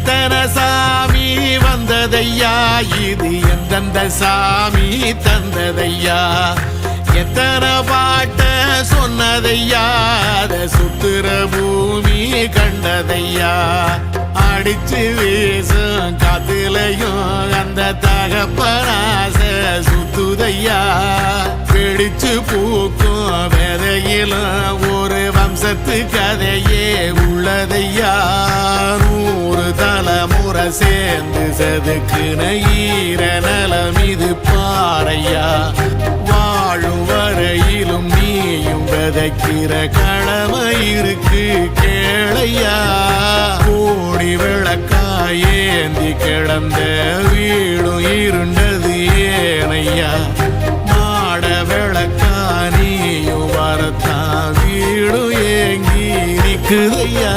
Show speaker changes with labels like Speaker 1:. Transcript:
Speaker 1: எத்தனை சாமி வந்ததையா, இது எந்தெந்த சாமி தந்ததையா, எத்தனை பாட்ட சொன்னதையா, அத சுத்துற பூமி கண்டதையா, அடிச்சு வீசும் காத்துலையும் அந்த தகப்பனாச சுத்துதையா, பிடிச்சு பூக்கும் விதையிலும் ஒரு வம்சத்து கதையே உள்ளதையா, 100 தலைமுறை சேர்ந்து செதுக்குன ஈர நலம் இது பாறையா, வாழும் வரையிலும் நீயும் விதைக்கிற கடமை இருக்கு கேளையா, கோடி விளக்காயேந்தி கிடந்த வீடும் இருண்டது ஏனையா, மாட விளக்கா நீயும் வரத்தான் வீடும் ஏங்கி நிக்குதையா.